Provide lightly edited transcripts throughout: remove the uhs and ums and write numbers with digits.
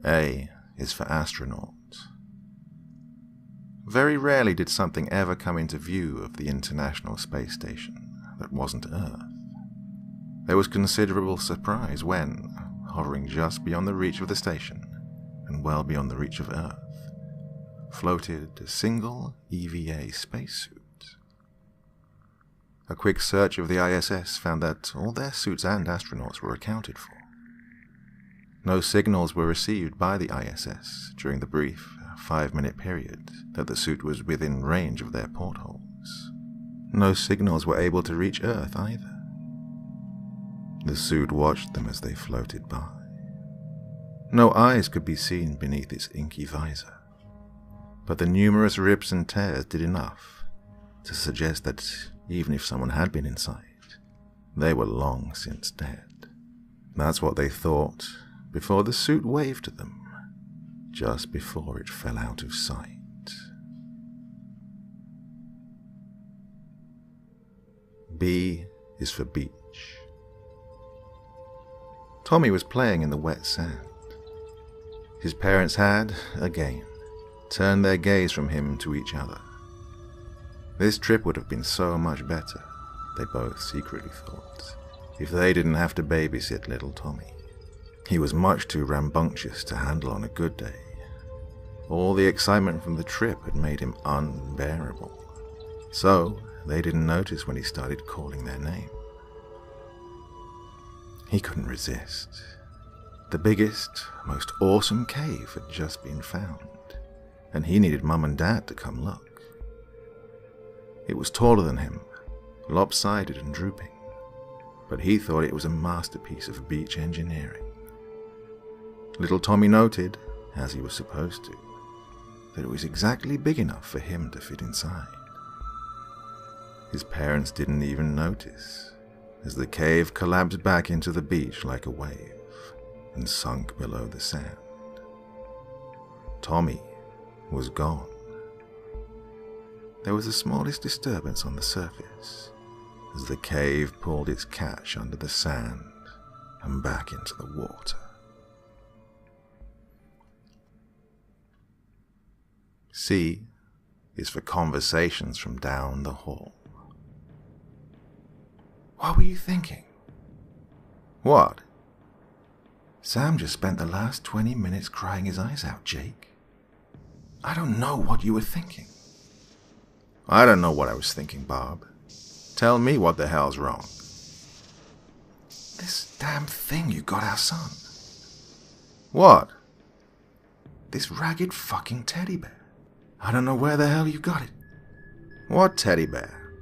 A is for astronaut. Very rarely did something ever come into view of the International Space Station that wasn't Earth. There was considerable surprise when, hovering just beyond the reach of the station, and well beyond the reach of Earth, floated a single EVA spacesuit. A quick search of the ISS found that all their suits and astronauts were accounted for. No signals were received by the ISS during the brief 5-minute period that the suit was within range of their portholes. No signals were able to reach Earth either. The suit watched them as they floated by. No eyes could be seen beneath its inky visor, but the numerous rips and tears did enough to suggest that even if someone had been inside, they were long since dead. That's what they thought before the suit waved to them, just before it fell out of sight. B is for beach. Tommy was playing in the wet sand. His parents had, again, turned their gaze from him to each other. This trip would have been so much better, they both secretly thought, if they didn't have to babysit little Tommy. He was much too rambunctious to handle on a good day. All the excitement from the trip had made him unbearable. So, they didn't notice when he started calling their name. He couldn't resist. The biggest, most awesome cave had just been found, and he needed Mum and Dad to come look. It was taller than him, lopsided and drooping, but he thought it was a masterpiece of beach engineering. Little Tommy noted, as he was supposed to, that it was exactly big enough for him to fit inside. His parents didn't even notice, as the cave collapsed back into the beach like a wave and sunk below the sand. Tommy was gone. There was the smallest disturbance on the surface as the cave pulled its catch under the sand and back into the water. C is for conversations from down the hall. What were you thinking? What? Sam just spent the last 20 minutes crying his eyes out, Jake. I don't know what you were thinking. I don't know what I was thinking, Bob. Tell me what the hell's wrong. This damn thing you got our son. What? This ragged fucking teddy bear. I don't know where the hell you got it. What teddy bear?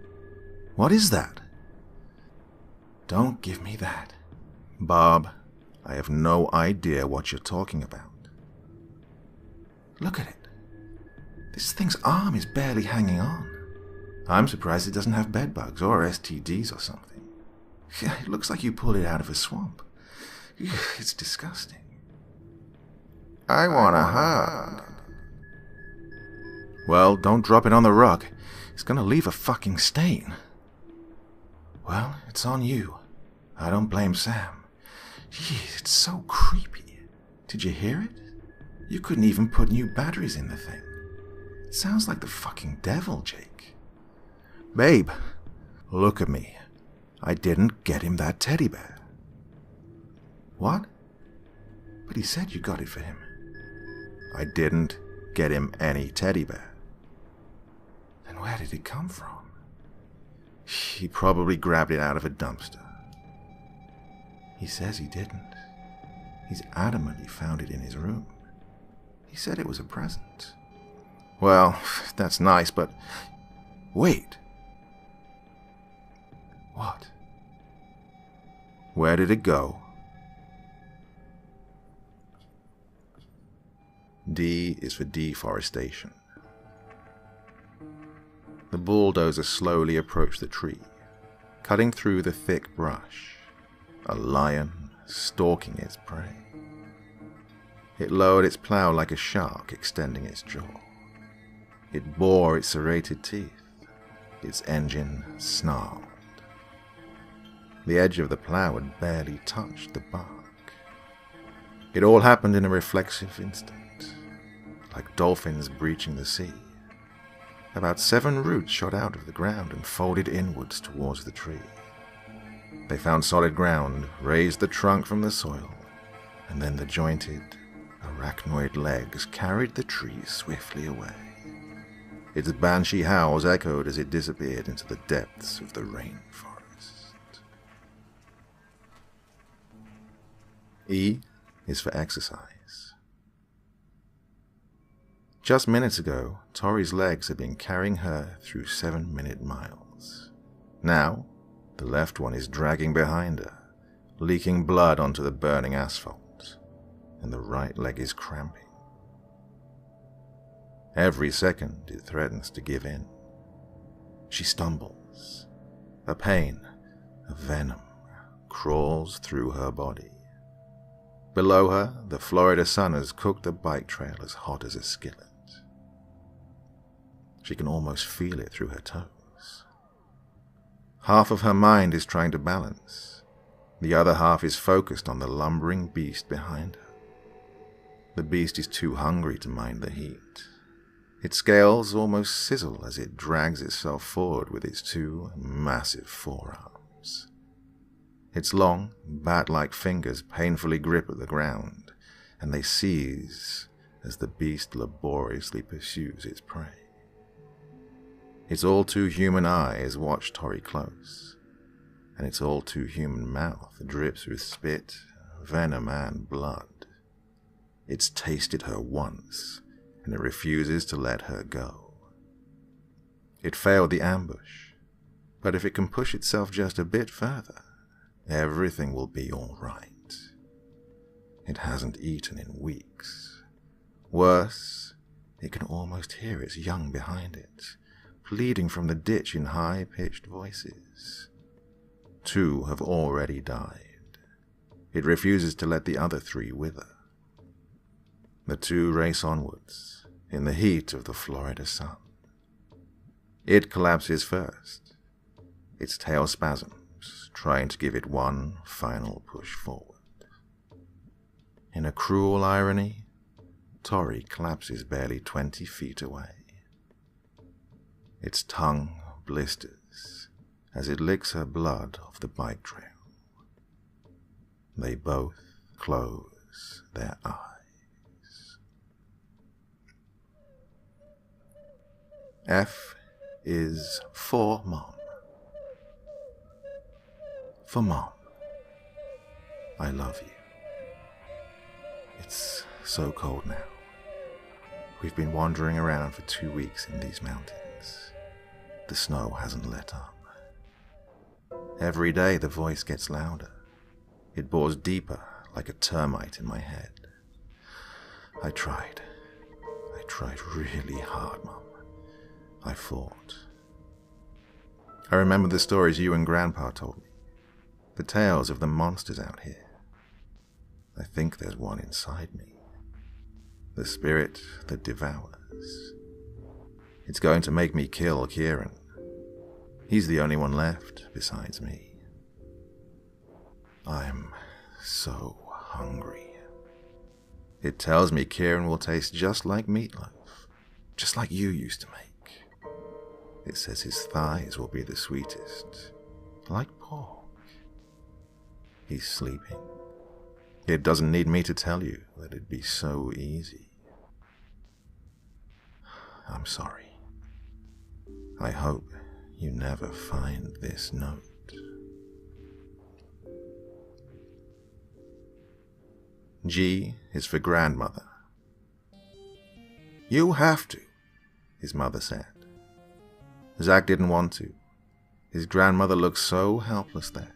What is that? Don't give me that. Bob, I have no idea what you're talking about. Look at it. This thing's arm is barely hanging on. I'm surprised it doesn't have bedbugs or STDs or something. It looks like you pulled it out of a swamp. It's disgusting. I want a hug. Well, don't drop it on the rug. It's gonna leave a fucking stain. Well, it's on you. I don't blame Sam. Jeez, it's so creepy. Did you hear it? You couldn't even put new batteries in the thing. It sounds like the fucking devil, Jake. Babe, look at me. I didn't get him that teddy bear. What? But he said you got it for him. I didn't get him any teddy bear. Then where did it come from? He probably grabbed it out of a dumpster. He says he didn't. He's adamant he found it in his room. He said it was a present. Well, that's nice, but... Wait. What? Where did it go? D is for deforestation. The bulldozer slowly approached the tree, cutting through the thick brush, a lion stalking its prey. It lowered its plow like a shark extending its jaw. It bore its serrated teeth. Its engine snarled. The edge of the plow had barely touched the bark. It all happened in a reflexive instant, like dolphins breaching the sea. About 7 roots shot out of the ground and folded inwards towards the tree. They found solid ground, raised the trunk from the soil, and then the jointed, arachnoid legs carried the tree swiftly away. Its banshee howls echoed as it disappeared into the depths of the rainforest. E is for exercise. Just minutes ago, Tori's legs had been carrying her through 7-minute miles. Now, the left one is dragging behind her, leaking blood onto the burning asphalt, and the right leg is cramping. Every second it threatens to give in. She stumbles. A pain, a venom, crawls through her body. Below her, the Florida sun has cooked the bike trail as hot as a skillet. She can almost feel it through her toes. Half of her mind is trying to balance. The other half is focused on the lumbering beast behind her. The beast is too hungry to mind the heat. Its scales almost sizzle as it drags itself forward with its 2 massive forearms. Its long, bat-like fingers painfully grip at the ground, and they seize as the beast laboriously pursues its prey. Its all-too-human eyes watch Tori close, and its all-too-human mouth drips with spit, venom, and blood. It's tasted her once, and it refuses to let her go. It failed the ambush, but if it can push itself just a bit further, everything will be all right. It hasn't eaten in weeks. Worse, it can almost hear its young behind it, pleading from the ditch in high-pitched voices. 2 have already died. It refuses to let the other 3 wither. The 2 race onwards, in the heat of the Florida sun. It collapses first, its tail spasms, trying to give it one final push forward. In a cruel irony, Tori collapses barely 20 feet away. Its tongue blisters as it licks her blood off the bike trail. They both close their eyes. F is for Mom. For Mom, I love you. It's so cold now. We've been wandering around for 2 weeks in these mountains. The snow hasn't let up. Every day the voice gets louder. It bores deeper like a termite in my head. I tried really hard, Mum. I fought. I remember the stories you and Grandpa told me. The tales of the monsters out here. I think there's one inside me. The spirit that devours. It's going to make me kill Kieran. He's the only one left besides me. I'm so hungry. It tells me Kieran will taste just like meatloaf, just like you used to make. It says his thighs will be the sweetest, like pork. He's sleeping. It doesn't need me to tell you that it'd be so easy. I'm sorry. I hope you never find this note. G is for grandmother. You have to, his mother said. Zach didn't want to. His grandmother looked so helpless there,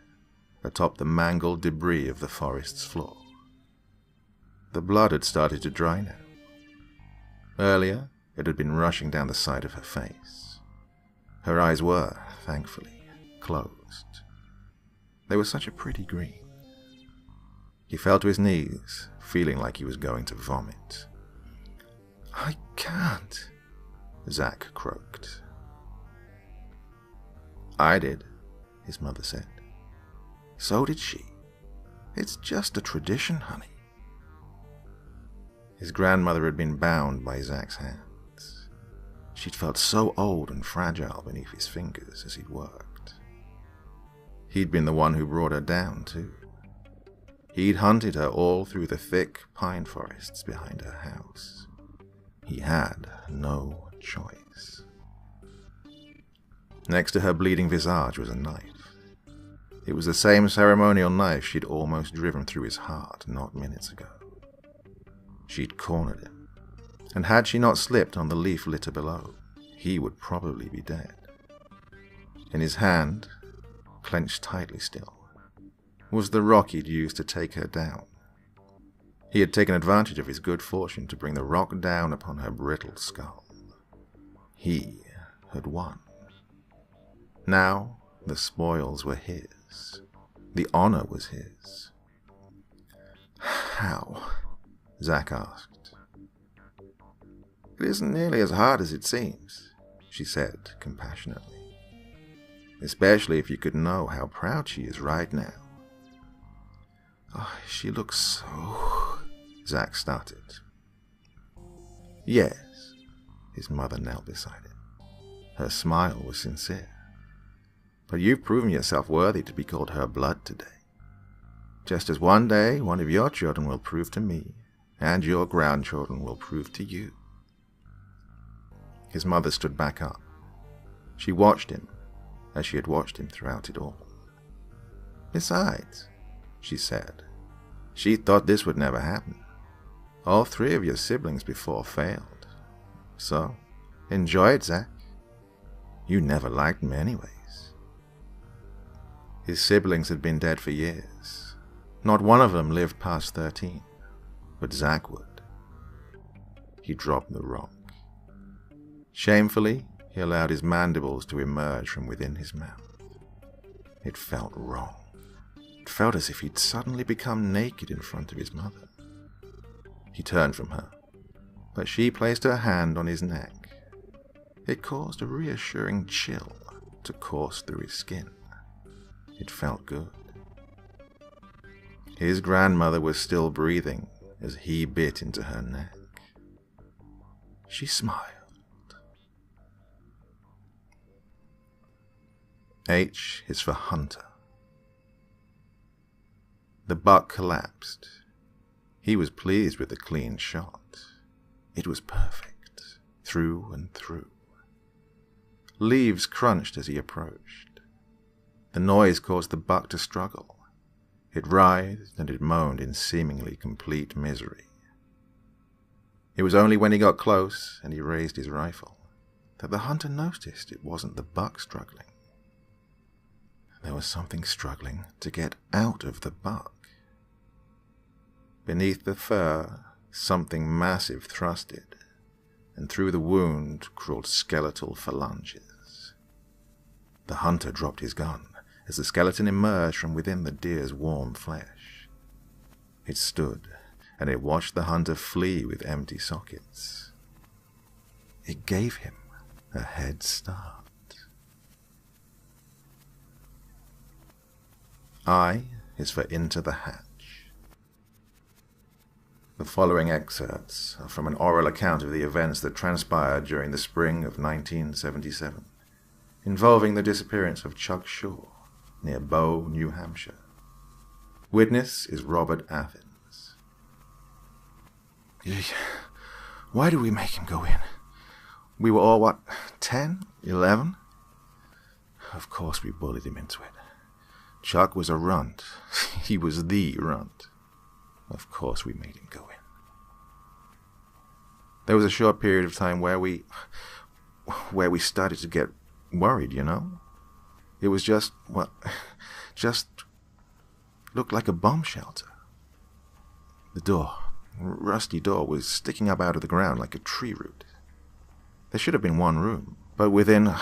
atop the mangled debris of the forest's floor. The blood had started to dry now. Earlier, it had been rushing down the side of her face. Her eyes were, thankfully, closed. They were such a pretty green. He fell to his knees, feeling like he was going to vomit. I can't, Zach croaked. I did, his mother said. So did she. It's just a tradition, honey. His grandmother had been bound by Zach's hands. She'd felt so old and fragile beneath his fingers as he'd worked. He'd been the one who brought her down, too. He'd hunted her all through the thick pine forests behind her house. He had no choice. Next to her bleeding visage was a knife. It was the same ceremonial knife she'd almost driven through his heart not minutes ago. She'd cornered him, and had she not slipped on the leaf litter below, he would probably be dead. In his hand, clenched tightly still, was the rock he'd used to take her down. He had taken advantage of his good fortune to bring the rock down upon her brittle skull. He had won. Now the spoils were his. The honor was his. How? Zach asked. It isn't nearly as hard as it seems, she said compassionately. Especially if you could know how proud she is right now. Oh, she looks so... Zach started. Yes, his mother knelt beside him. Her smile was sincere. But you've proven yourself worthy to be called her blood today. Just as one day one of your children will prove to me, and your grandchildren will prove to you. His mother stood back up. She watched him, as she had watched him throughout it all. Besides, she said, she thought this would never happen. All three of your siblings before failed. So, enjoy it, Zach. You never liked them anyways. His siblings had been dead for years. Not one of them lived past 13, but Zach would. He dropped the rock. Shamefully, he allowed his mandibles to emerge from within his mouth. It felt wrong. It felt as if he'd suddenly become naked in front of his mother. He turned from her, but she placed her hand on his neck. It caused a reassuring chill to course through his skin. It felt good. His grandmother was still breathing as he bit into her neck. She smiled. H is for hunter. The buck collapsed. He was pleased with the clean shot. It was perfect, through and through. Leaves crunched as he approached. The noise caused the buck to struggle. It writhed and it moaned in seemingly complete misery. It was only when he got close and he raised his rifle that the hunter noticed it wasn't the buck struggling. There was something struggling to get out of the buck. Beneath the fur, something massive thrusted, and through the wound crawled skeletal phalanges. The hunter dropped his gun as the skeleton emerged from within the deer's warm flesh. It stood, and it watched the hunter flee with empty sockets. It gave him a head start. I is for Into the Hatch. The following excerpts are from an oral account of the events that transpired during the spring of 1977, involving the disappearance of Chuck Shaw near Bow, New Hampshire. Witness is Robert Athens. Why did we make him go in? We were all, 10? 11? Of course we bullied him into it. Chuck was a runt. He was the runt. Of course we made him go in. There was a short period of time where we started to get worried, you know? It was just looked like a bomb shelter. The door, rusty door, was sticking up out of the ground like a tree root. There should have been one room, but within,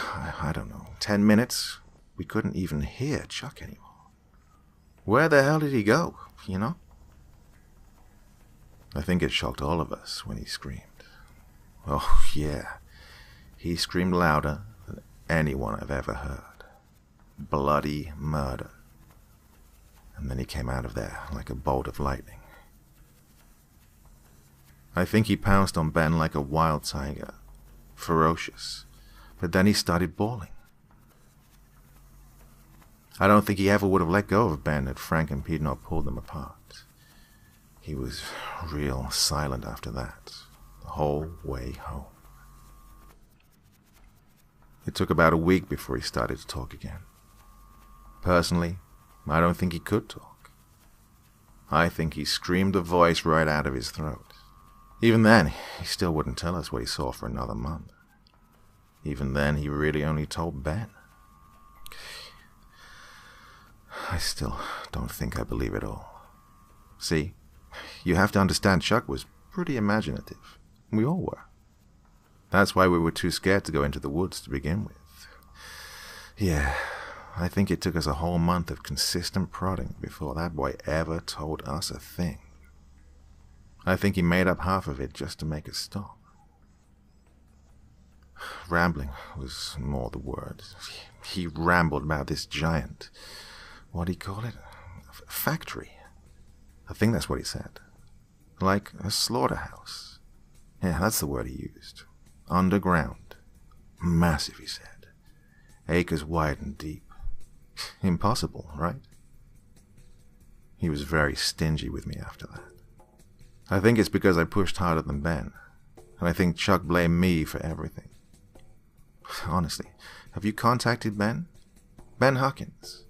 10 minutes, we couldn't even hear Chuck anymore. Where the hell did he go, you know? I think it shocked all of us when he screamed. Oh, yeah. He screamed louder than anyone I've ever heard. Bloody murder. And then he came out of there like a bolt of lightning. I think he pounced on Ben like a wild tiger, ferocious, but then he started bawling. I don't think he ever would have let go of Ben had Frank and Pete not pulled them apart. He was real silent after that, the whole way home. It took about a week before he started to talk again. Personally, I don't think he could talk. I think he screamed the voice right out of his throat. Even then, he still wouldn't tell us what he saw for another month. Even then, he really only told Ben. I still don't think I believe it all. See, you have to understand Chuck was pretty imaginative. We all were. That's why we were too scared to go into the woods to begin with. Yeah, I think it took us a whole month of consistent prodding before that boy ever told us a thing. I think he made up half of it just to make us stop. Rambling was more the word. He rambled about this giant, what do you call it? A factory. I think that's what he said. Like a slaughterhouse. Yeah, that's the word he used. Underground. Massive, he said. Acres wide and deep. Impossible, right? He was very stingy with me after that. I think it's because I pushed harder than Ben, and I think Chuck blamed me for everything. Honestly, have you contacted Ben? Ben Huckins.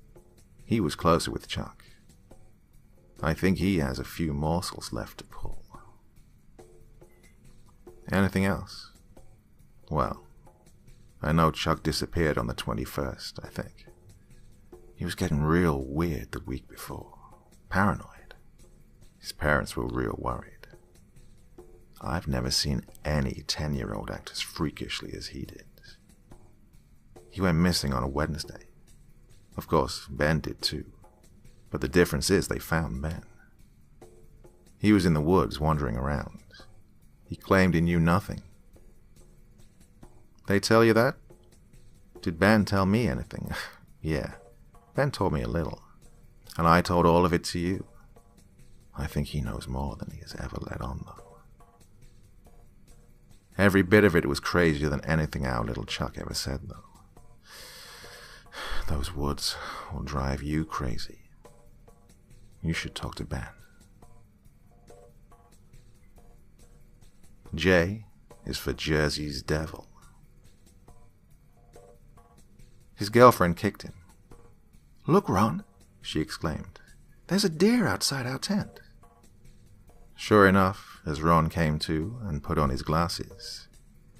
He was closer with Chuck. I think he has a few morsels left to pull. Anything else? Well, I know Chuck disappeared on the 21st, I think. He was getting real weird the week before. Paranoid. His parents were real worried. I've never seen any 10-year-old act as freakishly as he did. He went missing on a Wednesday. Of course, Ben did too. But the difference is they found Ben. He was in the woods wandering around. He claimed he knew nothing. They tell you that? Did Ben tell me anything? Yeah, Ben told me a little. And I told all of it to you. I think he knows more than he has ever let on, though. Every bit of it was crazier than anything our little Chuck ever said, though. Those woods will drive you crazy. You should talk to Ben. J is for Jersey's Devil. His girlfriend kicked him. "Look, Ron," she exclaimed. "There's a deer outside our tent." Sure enough, as Ron came to and put on his glasses,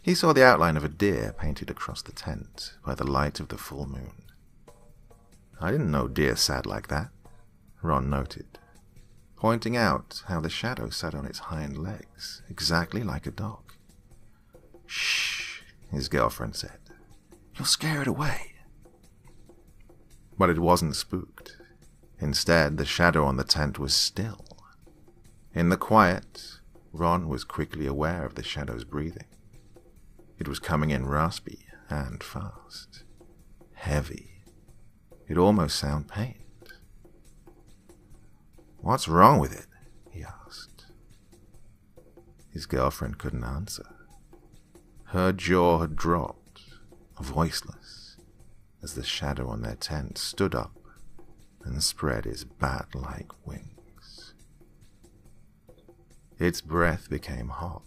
he saw the outline of a deer painted across the tent by the light of the full moon. I didn't know deer sat like that, Ron noted, pointing out how the shadow sat on its hind legs, exactly like a dog. "Shh," his girlfriend said. "You'll scare it away." But it wasn't spooked. Instead, the shadow on the tent was still. In the quiet, Ron was quickly aware of the shadow's breathing. It was coming in raspy and fast. Heavy. It almost sounded pained. "What's wrong with it?" he asked. His girlfriend couldn't answer. Her jaw had dropped, voiceless, as the shadow on their tent stood up and spread its bat-like wings. Its breath became hot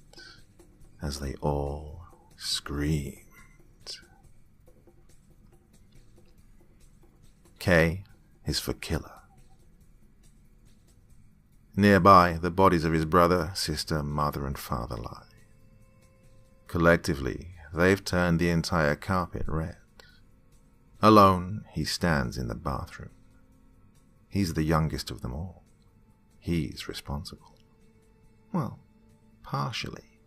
as they all screamed. K is for killer. Nearby, the bodies of his brother, sister, mother, and father lie. Collectively, they've turned the entire carpet red. Alone, he stands in the bathroom. He's the youngest of them all. He's responsible. Well, partially.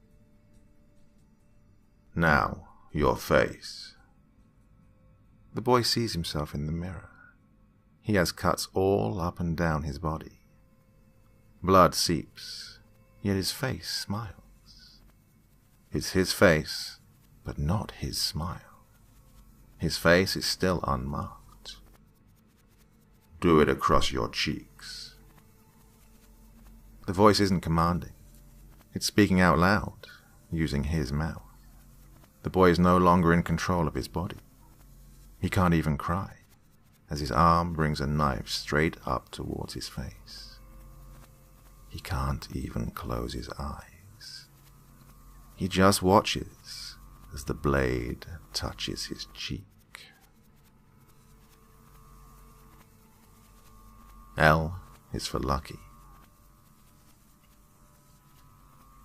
"Now, your face." The boy sees himself in the mirror. He has cuts all up and down his body. Blood seeps, yet his face smiles. It's his face, but not his smile. His face is still unmarked. "Do it across your cheeks." The voice isn't commanding. It's speaking out loud, using his mouth. The boy is no longer in control of his body. He can't even cry, as his arm brings a knife straight up towards his face. He can't even close his eyes. He just watches as the blade touches his cheek. L is for lucky.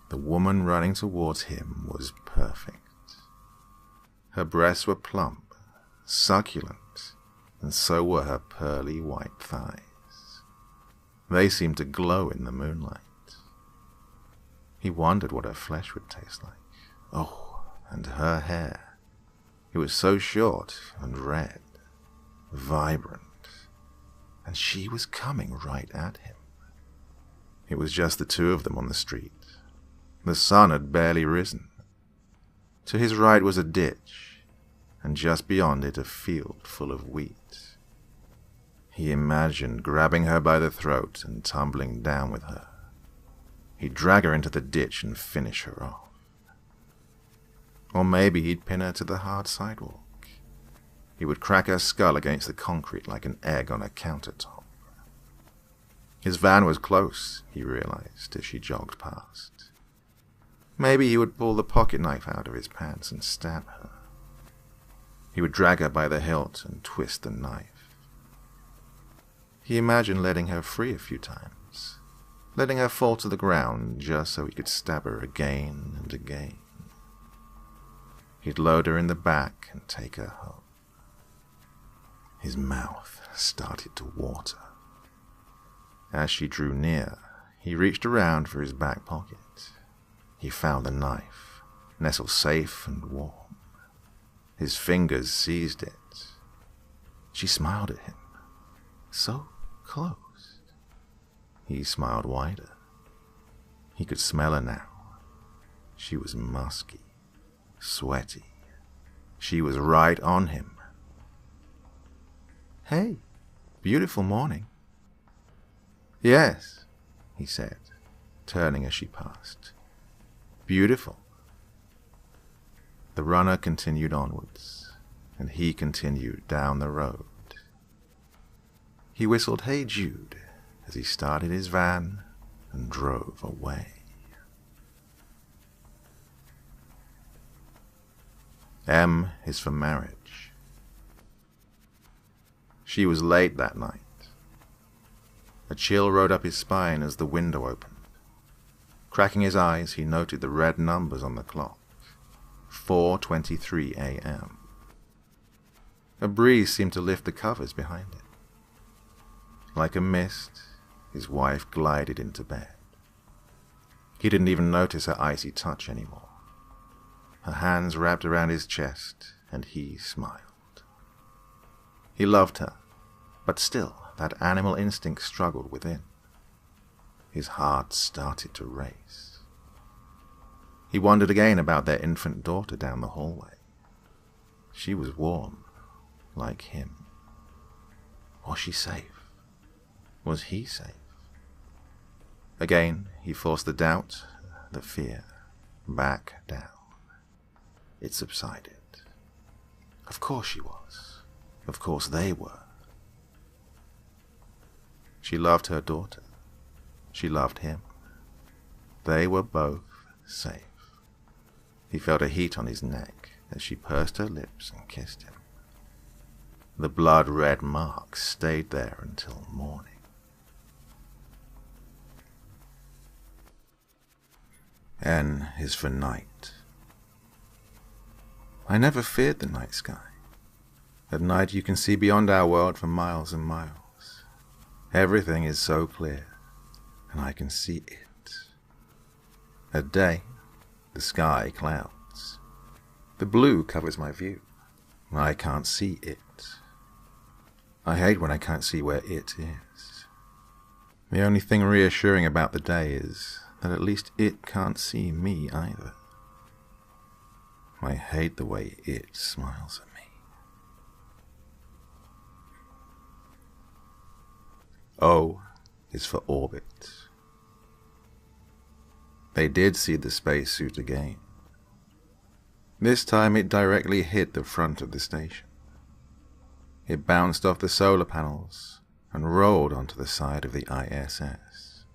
The woman running towards him was perfect. Her breasts were plump, succulent, and so were her pearly white thighs. They seemed to glow in the moonlight. He wondered what her flesh would taste like. Oh, and her hair. It was so short and red, vibrant, and she was coming right at him. It was just the two of them on the street. The sun had barely risen. To his right was a ditch, and just beyond it a field full of wheat. He imagined grabbing her by the throat and tumbling down with her. He'd drag her into the ditch and finish her off. Or maybe he'd pin her to the hard sidewalk. He would crack her skull against the concrete like an egg on a countertop. His van was close, he realized as she jogged past. Maybe he would pull the pocket knife out of his pants and stab her. He would drag her by the hilt and twist the knife. He imagined letting her free a few times, letting her fall to the ground just so he could stab her again and again. He'd load her in the back and take her home. His mouth started to water. As she drew near, he reached around for his back pocket. He found the knife, nestled safe and warm. His fingers seized it. She smiled at him. So close. He smiled wider. He could smell her now. She was musky, sweaty. She was right on him. "Hey, beautiful morning." "Yes," he said, turning as she passed. "Beautiful." The runner continued onwards, and he continued down the road. He whistled "Hey Jude" as he started his van and drove away. M is for marriage. She was late that night. A chill rode up his spine as the window opened. Cracking his eyes, he noted the red numbers on the clock. 4:23 a.m. A breeze seemed to lift the covers behind it. Like a mist, his wife glided into bed. He didn't even notice her icy touch anymore. Her hands wrapped around his chest, and he smiled. He loved her, but still that animal instinct struggled within. His heart started to race. He wondered again about their infant daughter down the hallway. She was warm, like him. Was she safe? Was he safe? Again, he forced the doubt, the fear, back down. It subsided. Of course she was. Of course they were. She loved her daughter. She loved him. They were both safe. He felt a heat on his neck as she pursed her lips and kissed him. The blood-red mark stayed there until morning. N is for night. I never feared the night sky. At night you can see beyond our world for miles and miles. Everything is so clear, and I can see it. At day, the sky clouds. The blue covers my view. I can't see it. I hate when I can't see where it is. The only thing reassuring about the day is that at least it can't see me either. I hate the way it smiles at me. O is for orbit. They did see the spacesuit again. This time it directly hit the front of the station. It bounced off the solar panels and rolled onto the side of the ISS.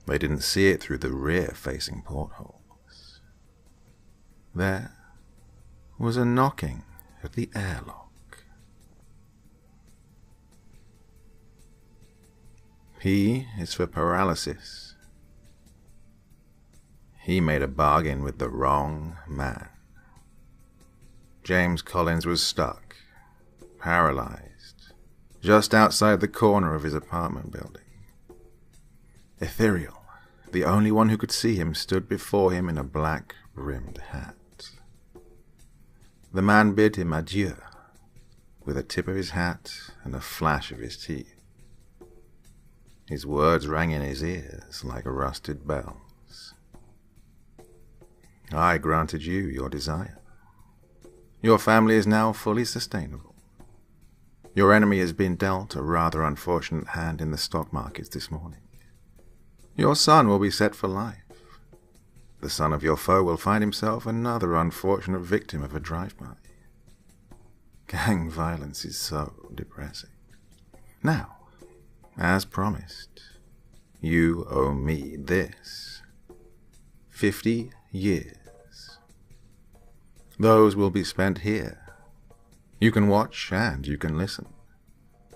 They didn't see it through the rear-facing portholes. There was a knocking at the airlock. P is for paralysis. He made a bargain with the wrong man. James Collins was stuck, paralyzed, just outside the corner of his apartment building. Ethereal, the only one who could see him, stood before him in a black-rimmed hat. The man bid him adieu, with a tip of his hat and a flash of his teeth. His words rang in his ears like rusted bells. I granted you your desire. Your family is now fully sustainable. Your enemy has been dealt a rather unfortunate hand in the stock markets this morning. Your son will be set for life. The son of your foe will find himself another unfortunate victim of a drive-by. Gang violence is so depressing. Now, as promised, you owe me this. 50 years. Those will be spent here. You can watch and you can listen,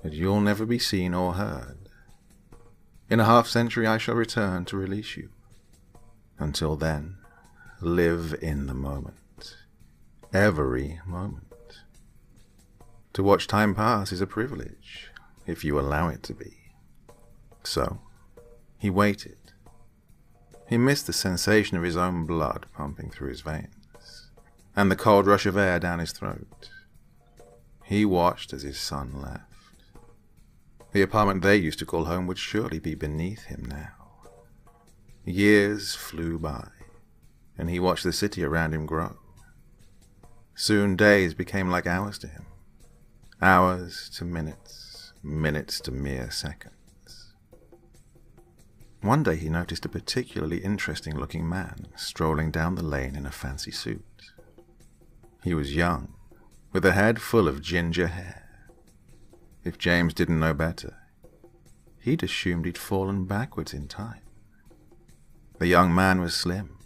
but you'll never be seen or heard. In a half-century I shall return to release you. Until then, live in the moment. Every moment. To watch time pass is a privilege, if you allow it to be. So, he waited. He missed the sensation of his own blood pumping through his veins, and the cold rush of air down his throat. He watched as his son left. The apartment they used to call home would surely be beneath him now. Years flew by, and he watched the city around him grow. Soon days became like hours to him. Hours to minutes, minutes to mere seconds. One day he noticed a particularly interesting-looking man strolling down the lane in a fancy suit. He was young, with a head full of ginger hair. If James didn't know better, he'd assumed he'd fallen backwards in time. The young man was slim.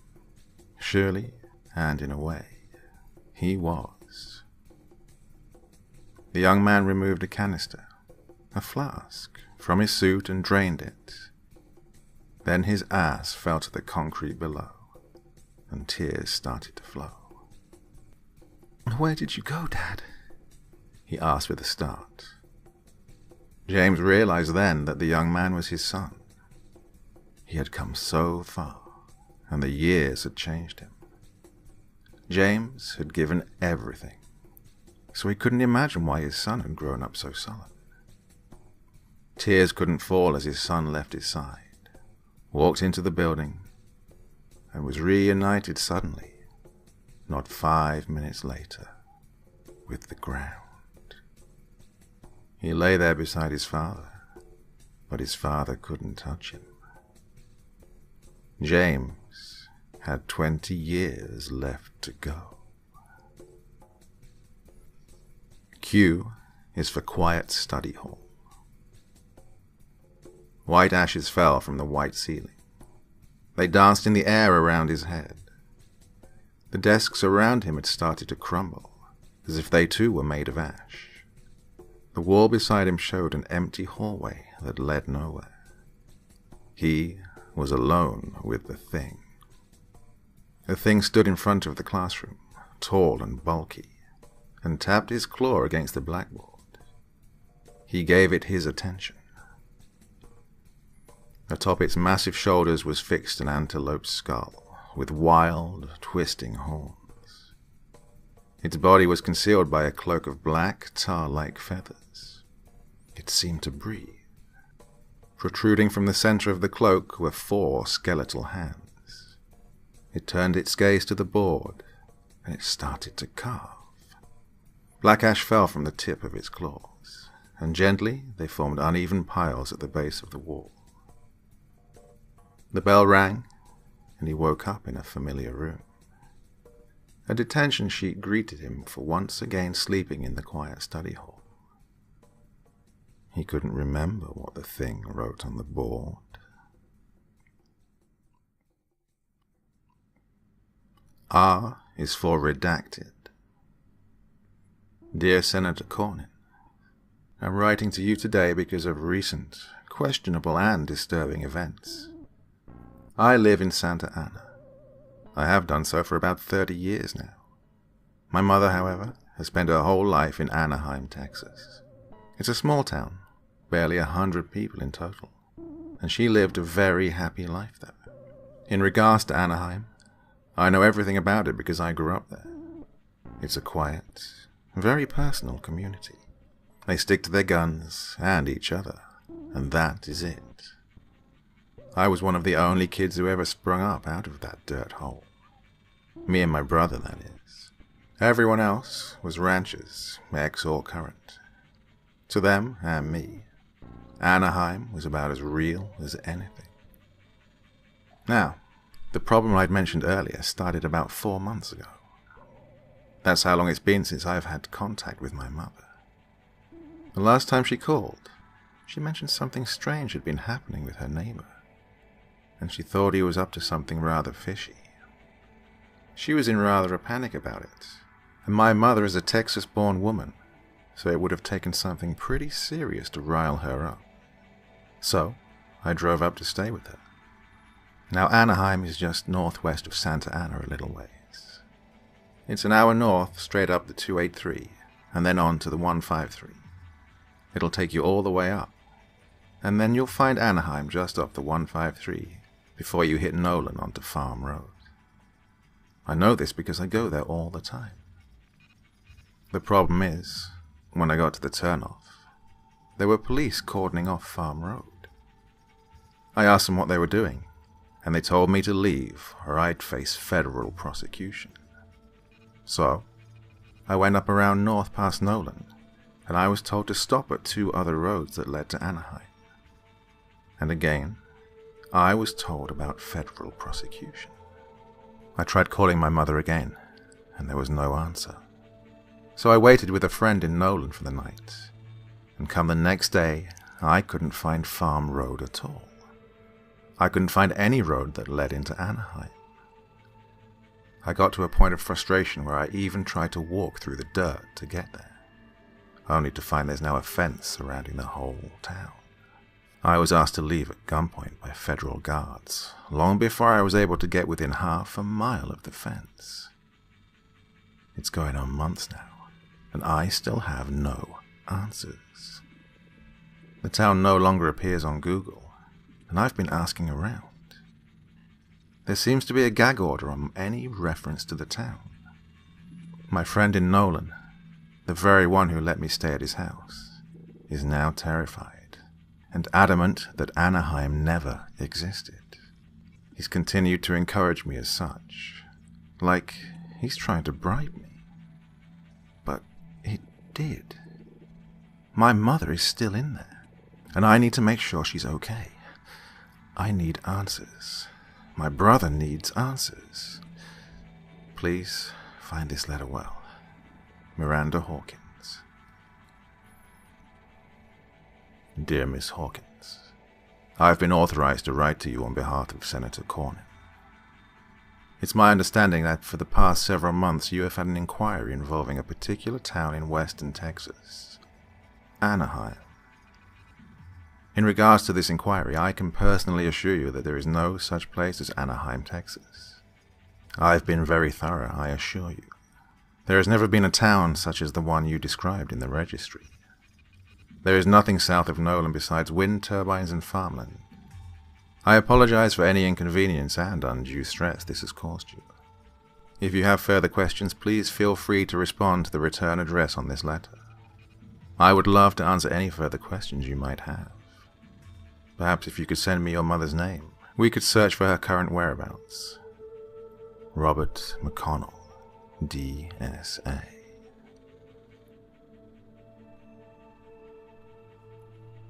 Surely, and in a way, he was. The young man removed a canister, a flask, from his suit and drained it. Then his ass fell to the concrete below, and tears started to flow. "Where did you go, Dad?" he asked with a start. James realized then that the young man was his son. He had come so far, and the years had changed him. James had given everything, so he couldn't imagine why his son had grown up so sullen. Tears couldn't fall as his son left his side, walked into the building, and was reunited suddenly, not 5 minutes later, with the ground. He lay there beside his father, but his father couldn't touch him. James had 20 years left to go. Q is for quiet study hall. White ashes fell from the white ceiling. They danced in the air around his head. The desks around him had started to crumble, as if they too were made of ash. The wall beside him showed an empty hallway that led nowhere. He was alone with the thing. The thing stood in front of the classroom, tall and bulky, and tapped his claw against the blackboard. He gave it his attention. Atop its massive shoulders was fixed an antelope's skull, with wild, twisting horns. Its body was concealed by a cloak of black, tar-like feathers. It seemed to breathe. Protruding from the center of the cloak were 4 skeletal hands. It turned its gaze to the board, and it started to carve. Black ash fell from the tip of its claws, and gently they formed uneven piles at the base of the wall. The bell rang, and he woke up in a familiar room. A detention sheet greeted him for once again sleeping in the quiet study hall. He couldn't remember what the thing wrote on the board. R is for redacted. Dear Senator Cornyn, I'm writing to you today because of recent, questionable and disturbing events. I live in Santa Ana. I have done so for about 30 years now. My mother, however, has spent her whole life in Anaheim, Texas. It's a small town, barely 100 people in total, and she lived a very happy life there. In regards to Anaheim, I know everything about it because I grew up there. It's a quiet, very personal community. They stick to their guns and each other, and that is it. I was one of the only kids who ever sprung up out of that dirt hole. Me and my brother, that is. Everyone else was ranchers, ex or current. To them and me, Anaheim was about as real as anything. Now, the problem I'd mentioned earlier started about 4 months ago. That's how long it's been since I've had contact with my mother. The last time she called, she mentioned something strange had been happening with her neighbor, and she thought he was up to something rather fishy. She was in rather a panic about it, and my mother is a Texas-born woman, so it would have taken something pretty serious to rile her up. So, I drove up to stay with her. Now, Anaheim is just northwest of Santa Ana a little ways. It's an hour north, straight up the 283, and then on to the 153. It'll take you all the way up, and then you'll find Anaheim just off the 153 before you hit Nolan onto Farm Road. I know this because I go there all the time. The problem is, when I got to the turnoff, there were police cordoning off Farm Road. I asked them what they were doing, and they told me to leave or I'd face federal prosecution. So, I went up around north past Nolan, and I was told to stop at 2 other roads that led to Anaheim. And again, I was told about federal prosecution. I tried calling my mother again, and there was no answer. So I waited with a friend in Nolan for the night, and come the next day, I couldn't find Farm Road at all. I couldn't find any road that led into Anaheim. I got to a point of frustration where I even tried to walk through the dirt to get there, only to find there's now a fence surrounding the whole town. I was asked to leave at gunpoint by federal guards, long before I was able to get within half a mile of the fence. It's going on months now, and I still have no answers. The town no longer appears on Google, and I've been asking around. There seems to be a gag order on any reference to the town. My friend in Nolan, the very one who let me stay at his house, is now terrified and adamant that Anaheim never existed. He's continued to encourage me as such, like he's trying to bribe me. But it did. My mother is still in there, and I need to make sure she's okay. I need answers. My brother needs answers. Please find this letter well. Miranda Hawkins. Dear Miss Hawkins, I've been authorized to write to you on behalf of Senator Cornyn. It's my understanding that for the past several months you have had an inquiry involving a particular town in western Texas, Anaheim. In regards to this inquiry, I can personally assure you that there is no such place as Anaheim, Texas. I've been very thorough, I assure you. There has never been a town such as the one you described in the registry. There is nothing south of Nolan besides wind turbines and farmland. I apologize for any inconvenience and undue stress this has caused you. If you have further questions, please feel free to respond to the return address on this letter. I would love to answer any further questions you might have. Perhaps if you could send me your mother's name, we could search for her current whereabouts. Robert McConnell, DSA.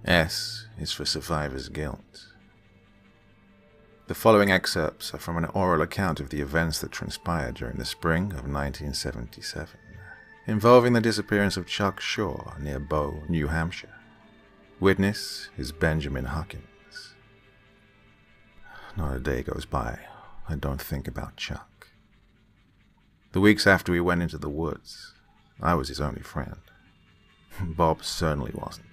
S is for survivor's guilt. The following excerpts are from an oral account of the events that transpired during the spring of 1977, involving the disappearance of Chuck Shaw near Bow, New Hampshire. Witness is Benjamin Huckins. Not a day goes by I don't think about Chuck. The weeks after we went into the woods, I was his only friend. Bob certainly wasn't.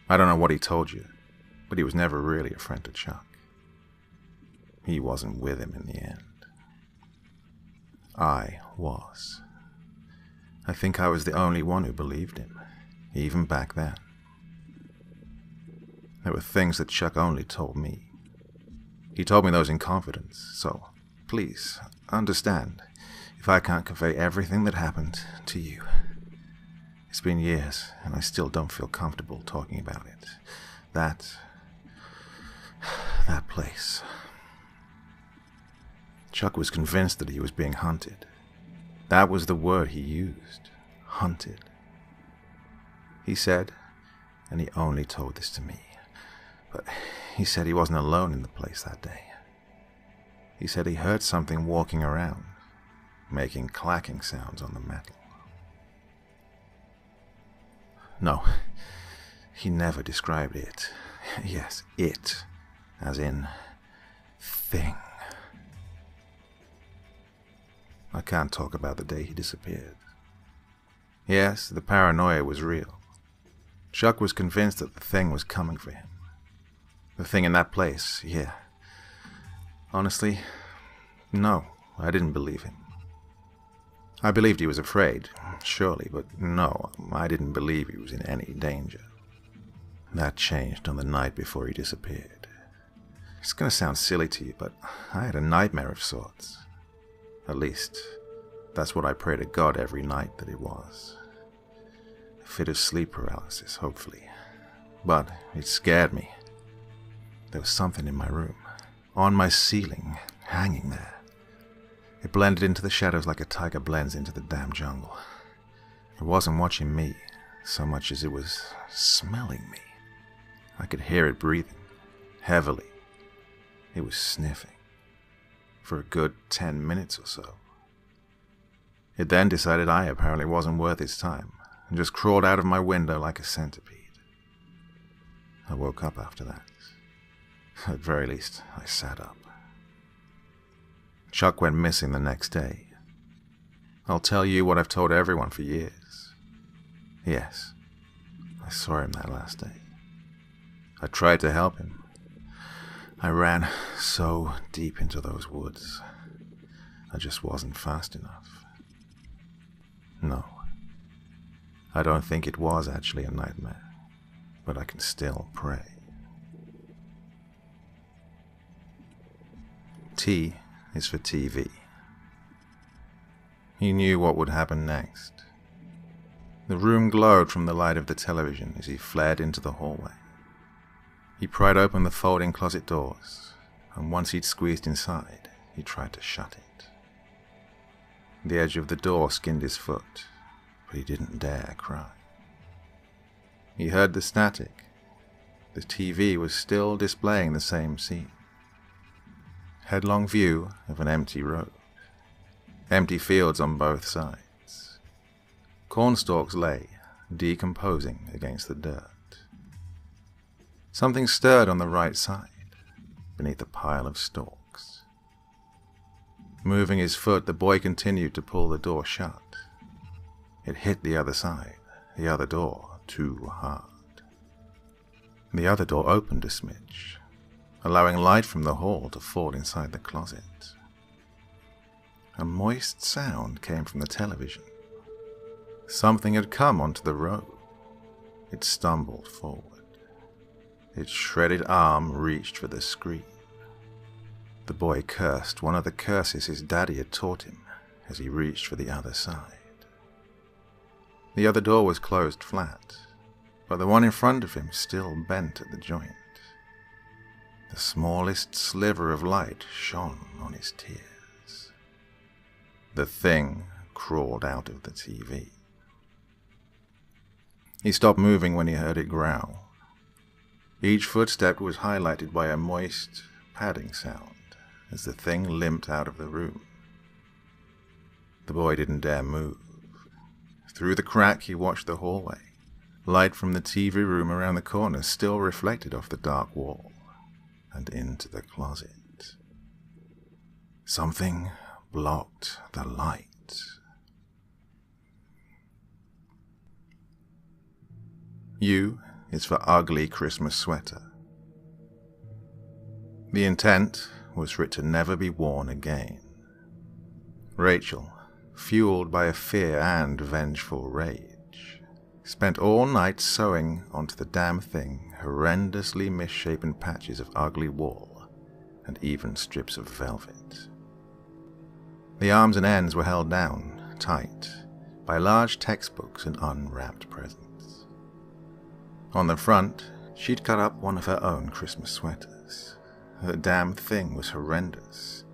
I don't know what he told you, but he was never really a friend to Chuck. He wasn't with him in the end. I was. I think I was the only one who believed him, even back then. There were things that Chuck only told me. He told me those in confidence, so please understand if I can't convey everything that happened to you. It's been years, and I still don't feel comfortable talking about it. That place. Chuck was convinced that he was being hunted. That was the word he used. Hunted. He said, and he only told this to me, but he said he wasn't alone in the place that day. He said he heard something walking around, making clacking sounds on the metal. No, he never described it. Yes, it, as in thing. I can't talk about the day he disappeared. Yes, the paranoia was real. Chuck was convinced that the thing was coming for him. The thing in that place, yeah. Honestly, no, I didn't believe him. I believed he was afraid, surely, but no, I didn't believe he was in any danger. That changed on the night before he disappeared. It's going to sound silly to you, but I had a nightmare of sorts. At least, that's what I pray to God every night that it was. A fit of sleep paralysis, hopefully. But it scared me. There was something in my room, on my ceiling, hanging there. It blended into the shadows like a tiger blends into the damn jungle. It wasn't watching me so much as it was smelling me. I could hear it breathing, heavily. It was sniffing. For a good 10 minutes or so. It then decided I apparently wasn't worth its time, and just crawled out of my window like a centipede. I woke up after that. At very least, I sat up. Chuck went missing the next day. I'll tell you what I've told everyone for years. Yes, I saw him that last day. I tried to help him. I ran so deep into those woods. I just wasn't fast enough. No, I don't think it was actually a nightmare, but I can still pray. T is for TV. He knew what would happen next. The room glowed from the light of the television as he fled into the hallway. He pried open the folding closet doors, and once he'd squeezed inside, he tried to shut it. The edge of the door skinned his foot, but he didn't dare cry. He heard the static. The TV was still displaying the same scene. Headlong view of an empty road. Empty fields on both sides. Cornstalks lay, decomposing against the dirt. Something stirred on the right side, beneath a pile of stalks. Moving his foot, the boy continued to pull the door shut. It hit the other side, the other door, too hard. The other door opened a smidge, allowing light from the hall to fall inside the closet. A moist sound came from the television. Something had come onto the road. It stumbled forward. Its shredded arm reached for the screen. The boy cursed one of the curses his daddy had taught him as he reached for the other side. The other door was closed flat, but the one in front of him still bent at the joint. The smallest sliver of light shone on his tears. The thing crawled out of the TV. He stopped moving when he heard it growl. Each footstep was highlighted by a moist, padding sound as the thing limped out of the room. The boy didn't dare move. Through the crack he watched the hallway. Light from the TV room around the corner still reflected off the dark wall and into the closet. Something blocked the light. U is for ugly Christmas sweater. The intent was for it to never be worn again. Rachel, fueled by a fear and vengeful rage, spent all night sewing onto the damn thing horrendously misshapen patches of ugly wool and even strips of velvet. The arms and ends were held down, tight, by large textbooks and unwrapped presents. On the front, she'd cut up one of her own Christmas sweaters. The damn thing was horrendous,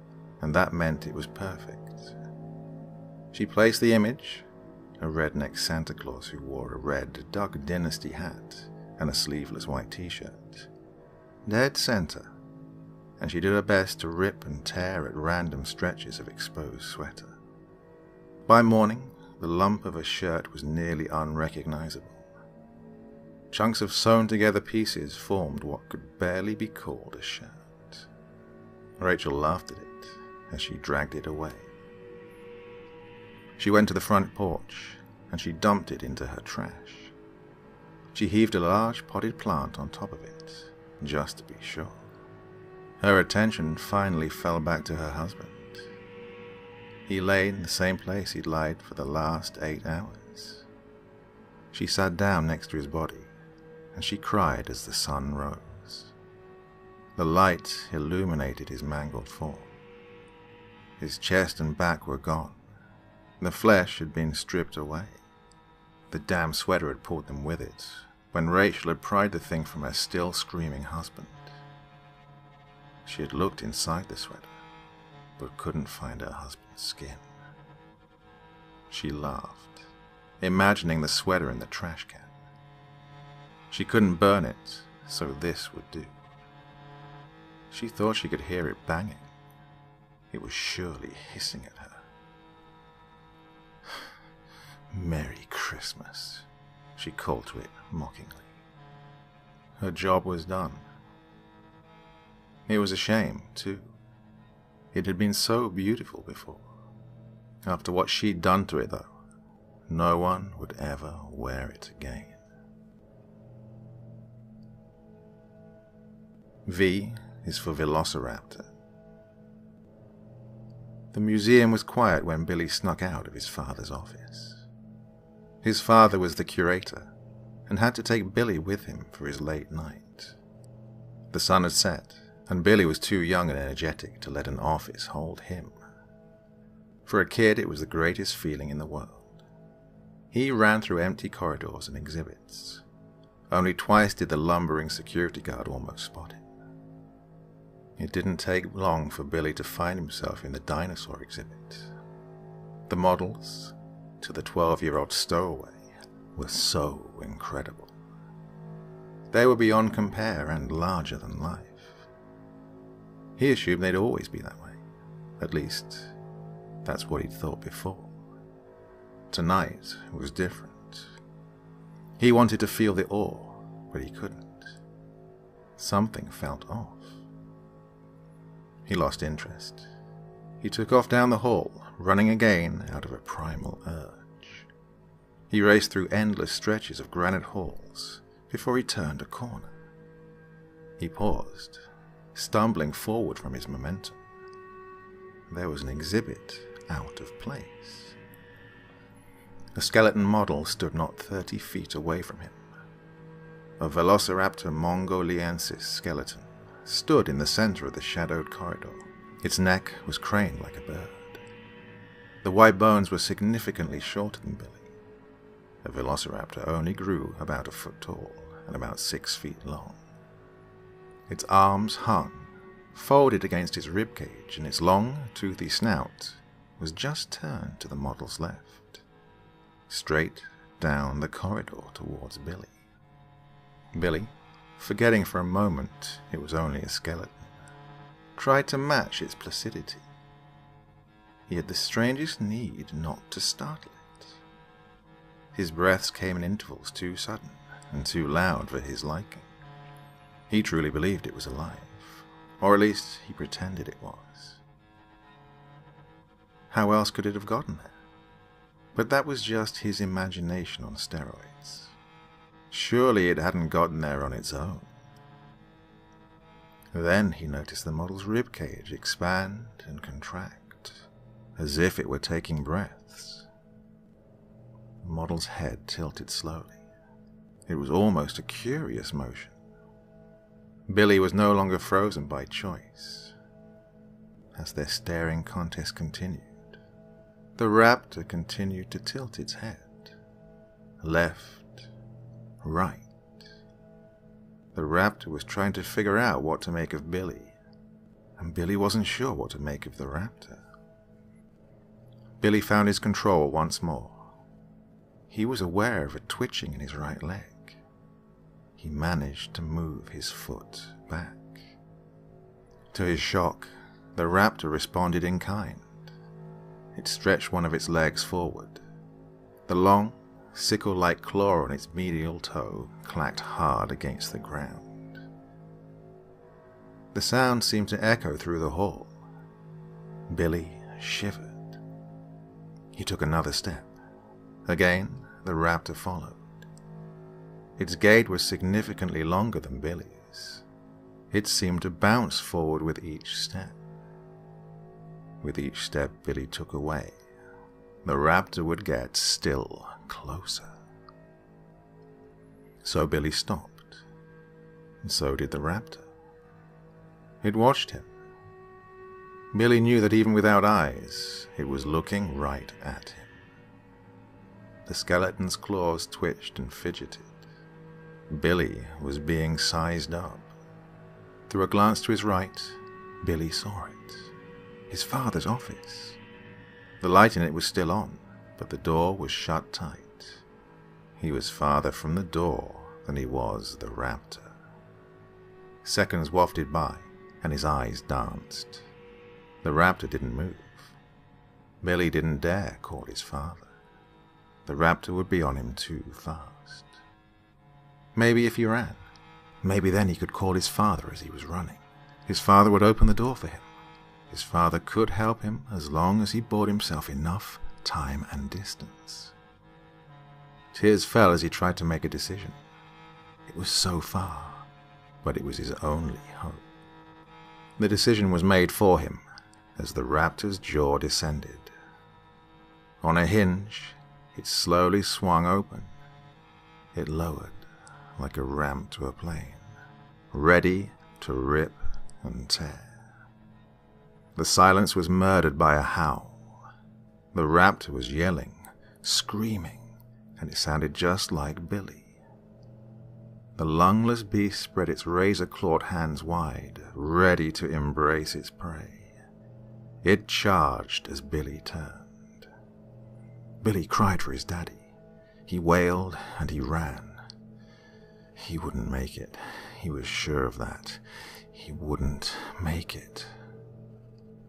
and that meant it was perfect. She placed the image, a redneck Santa Claus who wore a red Duck Dynasty hat and a sleeveless white t-shirt, dead center, and she did her best to rip and tear at random stretches of exposed sweater. By morning, the lump of a shirt was nearly unrecognizable. Chunks of sewn-together pieces formed what could barely be called a shirt. Rachel laughed at it as she dragged it away. She went to the front porch, and she dumped it into her trash. She heaved a large potted plant on top of it, just to be sure. Her attention finally fell back to her husband. He lay in the same place he'd lied for the last 8 hours. She sat down next to his body, and she cried as the sun rose. The light illuminated his mangled form. His chest and back were gone. The flesh had been stripped away. The damn sweater had pulled them with it, when Rachel had pried the thing from her still screaming husband. She had looked inside the sweater, but couldn't find her husband's skin. She laughed, imagining the sweater in the trash can. She couldn't burn it, so this would do. She thought she could hear it banging. It was surely hissing at her. Merry Christmas, she called to it mockingly. Her job was done. It was a shame, too. It had been so beautiful before. After what she'd done to it, though, no one would ever wear it again. V is for Velociraptor. The museum was quiet when Billy snuck out of his father's office. His father was the curator, and had to take Billy with him for his late night. The sun had set, and Billy was too young and energetic to let an office hold him. For a kid, it was the greatest feeling in the world. He ran through empty corridors and exhibits. Only twice did the lumbering security guard almost spot him. It didn't take long for Billy to find himself in the dinosaur exhibit. The models, to the 12-year-old stowaway, were so incredible. They were beyond compare and larger than life. He assumed they'd always be that way. At least, that's what he'd thought before. Tonight was different. He wanted to feel the awe, but he couldn't. Something felt off. He lost interest. He took off down the hall, running again out of a primal urge. He raced through endless stretches of granite halls before he turned a corner. He paused, stumbling forward from his momentum. There was an exhibit out of place. A skeleton model stood not 30 feet away from him. A Velociraptor mongoliensis skeleton stood in the center of the shadowed corridor. Its neck was craned like a bird. The white bones were significantly shorter than Billy. A Velociraptor only grew about 1 foot tall and about 6 feet long. Its arms hung, folded against his ribcage, and its long, toothy snout was just turned to the model's left, straight down the corridor towards Billy. Billy, forgetting for a moment it was only a skeleton, tried to match its placidity. He had the strangest need not to startle it. His breaths came in intervals too sudden and too loud for his liking. He truly believed it was alive, or at least he pretended it was. How else could it have gotten there? But that was just his imagination on steroids. Surely it hadn't gotten there on its own. Then he noticed the model's ribcage expand and contract, as if it were taking breaths. The model's head tilted slowly. It was almost a curious motion. Billy was no longer frozen by choice. As their staring contest continued, the raptor continued to tilt its head. Left, right. The raptor was trying to figure out what to make of Billy, and Billy wasn't sure what to make of the raptor. Billy found his control once more. He was aware of a twitching in his right leg. He managed to move his foot back. To his shock, the raptor responded in kind. It stretched one of its legs forward. The long, sickle-like claw on its medial toe clacked hard against the ground. The sound seemed to echo through the hall. Billy shivered. He took another step. Again, the raptor followed. Its gait was significantly longer than Billy's. It seemed to bounce forward with each step. With each step Billy took away, the raptor would get still closer. So Billy stopped, and so did the raptor. It watched him. Billy knew that even without eyes, it was looking right at him. The skeleton's claws twitched and fidgeted. Billy was being sized up. Through a glance to his right, Billy saw it. His father's office. The light in it was still on, but the door was shut tight. He was farther from the door than he was the raptor. Seconds wafted by, and his eyes danced. The raptor didn't move. Billy didn't dare call his father. The raptor would be on him too fast. Maybe if he ran, maybe then he could call his father as he was running. His father would open the door for him. His father could help him as long as he bought himself enough time and distance. Tears fell as he tried to make a decision. It was so far, but it was his only hope. The decision was made for him as the raptor's jaw descended. On a hinge, it slowly swung open. It lowered like a ramp to a plane, ready to rip and tear. The silence was murdered by a howl. The raptor was yelling, screaming, and it sounded just like Billy. The lungless beast spread its razor-clawed hands wide, ready to embrace its prey. It charged as Billy turned. Billy cried for his daddy. He wailed and he ran. He wouldn't make it. He was sure of that. He wouldn't make it.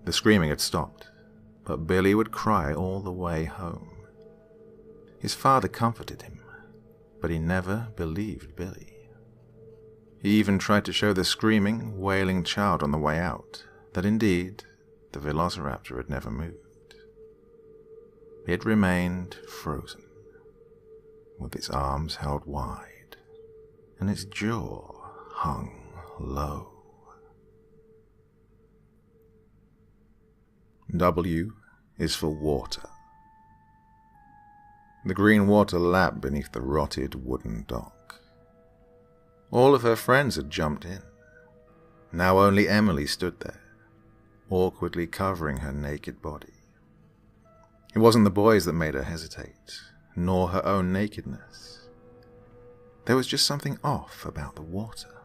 The screaming had stopped, but Billy would cry all the way home. His father comforted him, but he never believed Billy. He even tried to show the screaming, wailing child on the way out that indeed the velociraptor had never moved. It remained frozen, with its arms held wide, and its jaw hung low. W is for water. The green water lapped beneath the rotted wooden dock. All of her friends had jumped in. Now only Emily stood there, awkwardly covering her naked body. It wasn't the boys that made her hesitate, nor her own nakedness. There was just something off about the water.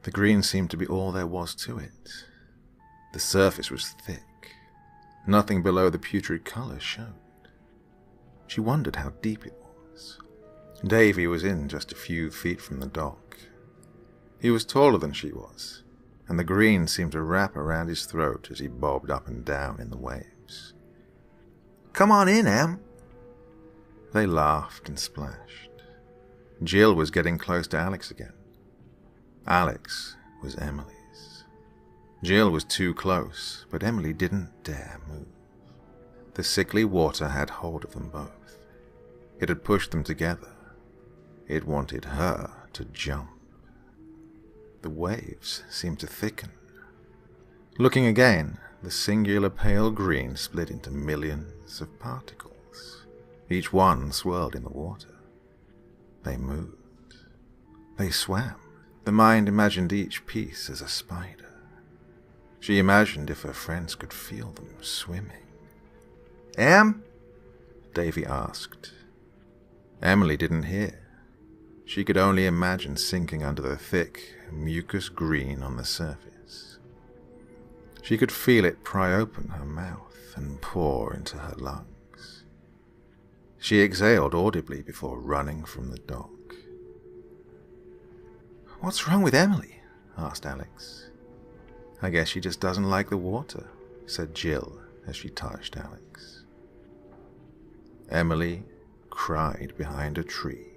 The green seemed to be all there was to it. The surface was thick. Nothing below the putrid color showed. She wondered how deep it was. Davy was in just a few feet from the dock. He was taller than she was, and the green seemed to wrap around his throat as he bobbed up and down in the waves. "Come on in, Em." They laughed and splashed. Jill was getting close to Alex again. Alex was Emily's. Jill was too close, but Emily didn't dare move. The sickly water had hold of them both. It had pushed them together. It wanted her to jump. The waves seemed to thicken. Looking again, the singular pale green split into millions of particles. Each one swirled in the water. They moved. They swam. The mind imagined each piece as a spider. She imagined if her friends could feel them swimming. "Em?" Davy asked. Emily didn't hear. She could only imagine sinking under the thick, mucus green on the surface. She could feel it pry open her mouth and pour into her lungs. She exhaled audibly before running from the dock. "What's wrong with Emily?" asked Alex. "I guess she just doesn't like the water," said Jill as she touched Alex. Emily cried behind a tree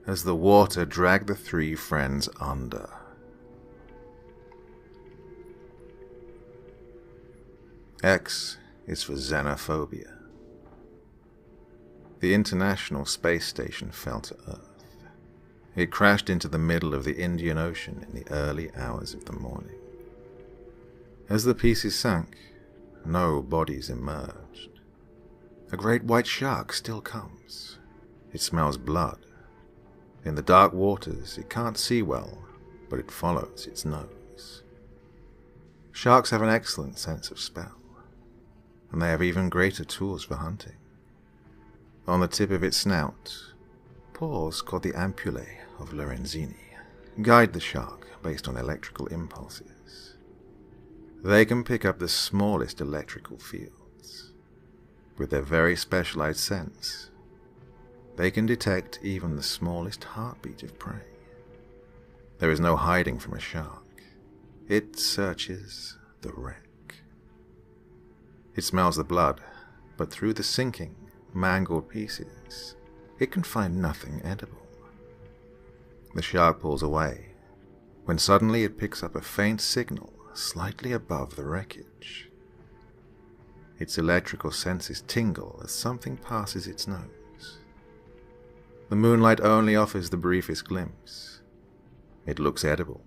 as the water dragged the three friends under. X is for xenophobia. The International Space Station fell to Earth. It crashed into the middle of the Indian Ocean in the early hours of the morning. As the pieces sank, no bodies emerged. A great white shark still comes. It smells blood. In the dark waters, it can't see well, but it follows its nose. Sharks have an excellent sense of smell, and they have even greater tools for hunting. On the tip of its snout, paws called the ampullae of Lorenzini guide the shark based on electrical impulses. They can pick up the smallest electrical fields. With their very specialized sense, they can detect even the smallest heartbeat of prey. There is no hiding from a shark. It searches the wreck. It smells the blood, but through the sinking, mangled pieces, it can find nothing edible. The shark pulls away, when suddenly it picks up a faint signal slightly above the wreckage. Its electrical senses tingle as something passes its nose. The moonlight only offers the briefest glimpse. It looks edible,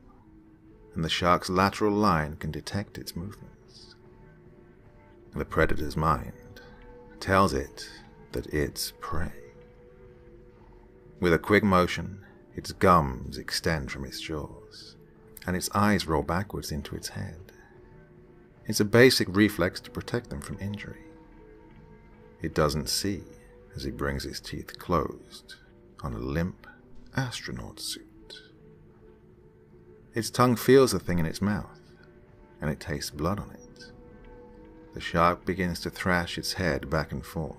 and the shark's lateral line can detect its movements. The predator's mind tells it that it's prey. With a quick motion, its gums extend from its jaws, and its eyes roll backwards into its head. It's a basic reflex to protect them from injury. It doesn't see as it brings its teeth closed on a limp astronaut suit. Its tongue feels the thing in its mouth, and it tastes blood on it. The shark begins to thrash its head back and forth.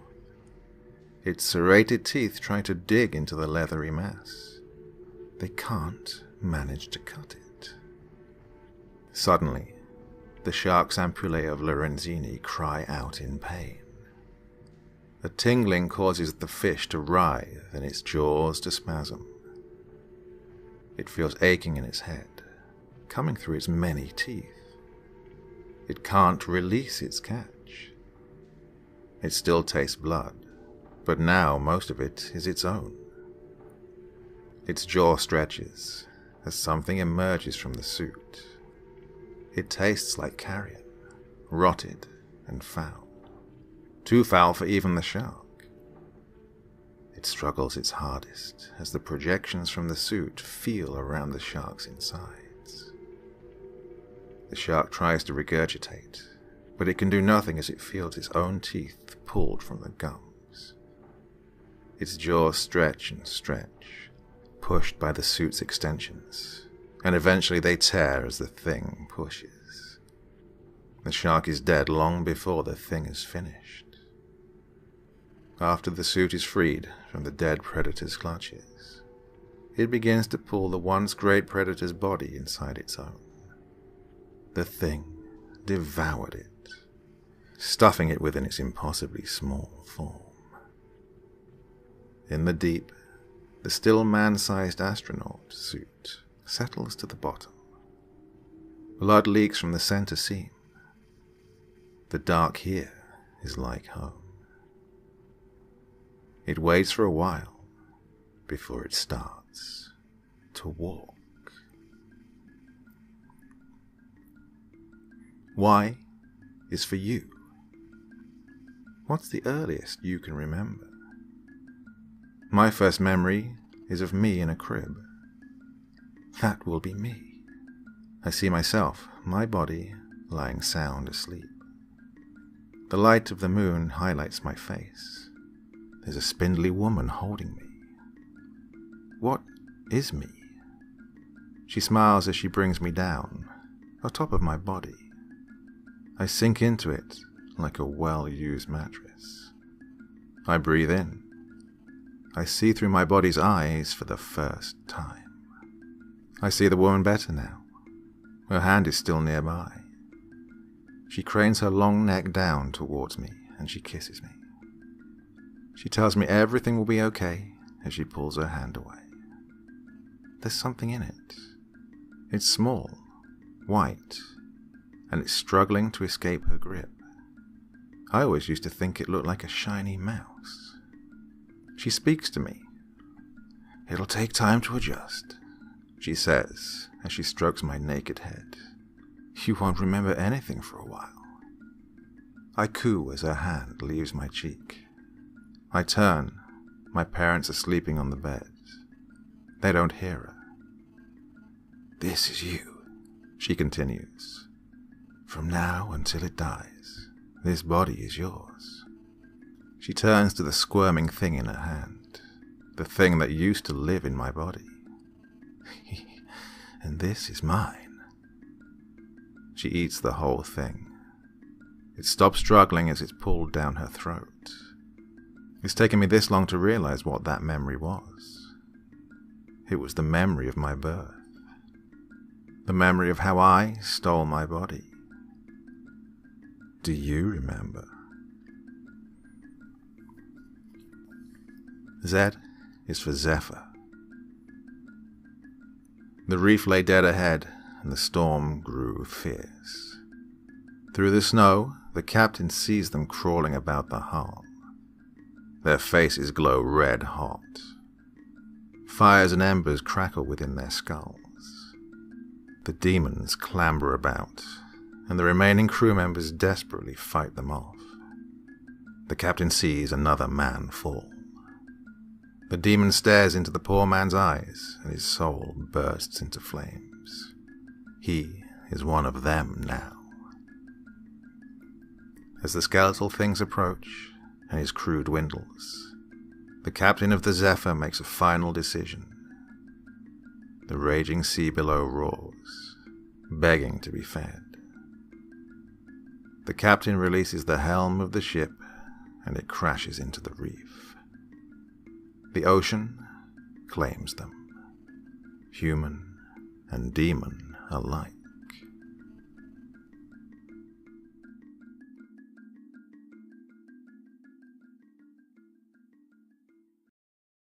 Its serrated teeth try to dig into the leathery mass. They can't manage to cut it. Suddenly, the shark's ampullae of Lorenzini cry out in pain. The tingling causes the fish to writhe and its jaws to spasm. It feels aching in its head, coming through its many teeth. It can't release its catch. It still tastes blood, but now most of it is its own. Its jaw stretches as something emerges from the suit. It tastes like carrion, rotted and foul. Too foul for even the shark. It struggles its hardest as the projections from the suit feel around the shark's insides. The shark tries to regurgitate, but it can do nothing as it feels its own teeth pulled from the gums. Its jaws stretch and stretch, pushed by the suit's extensions, and eventually they tear as the thing pushes. The shark is dead long before the thing is finished. After the suit is freed from the dead predator's clutches, it begins to pull the once great predator's body inside its own. The thing devoured it, stuffing it within its impossibly small form. In the deep, the still man-sized astronaut suit settles to the bottom. Blood leaks from the center seam. The dark here is like home. It waits for a while before it starts to walk. Y is for you. What's the earliest you can remember? My first memory is of me in a crib. That will be me. I see myself, my body, lying sound asleep. The light of the moon highlights my face. There's a spindly woman holding me. What is me? She smiles as she brings me down, on top of my body. I sink into it like a well-used mattress. I breathe in. I see through my body's eyes for the first time. I see the woman better now. Her hand is still nearby. She cranes her long neck down towards me and she kisses me. She tells me everything will be okay as she pulls her hand away. There's something in it. It's small, white, and it's struggling to escape her grip. I always used to think it looked like a shiny mouse. She speaks to me. "It'll take time to adjust," she says as she strokes my naked head. "You won't remember anything for a while." I coo as her hand leaves my cheek. I turn. My parents are sleeping on the bed. They don't hear her. "This is you," she continues. "From now until it dies, this body is yours." She turns to the squirming thing in her hand, the thing that used to live in my body. "And this is mine." She eats the whole thing. It stops struggling as it's pulled down her throat. It's taken me this long to realize what that memory was. It was the memory of my birth. The memory of how I stole my body. Do you remember? Z is for Zephyr. The reef lay dead ahead, and the storm grew fierce. Through the snow, the captain sees them crawling about the hull. Their faces glow red hot. Fires and embers crackle within their skulls. The demons clamber about, and the remaining crew members desperately fight them off. The captain sees another man fall. The demon stares into the poor man's eyes, and his soul bursts into flames. He is one of them now. As the skeletal things approach, and his crew dwindles, the captain of the Zephyr makes a final decision. The raging sea below roars, begging to be fed. The captain releases the helm of the ship, and it crashes into the reef. The ocean claims them, human and demon alike.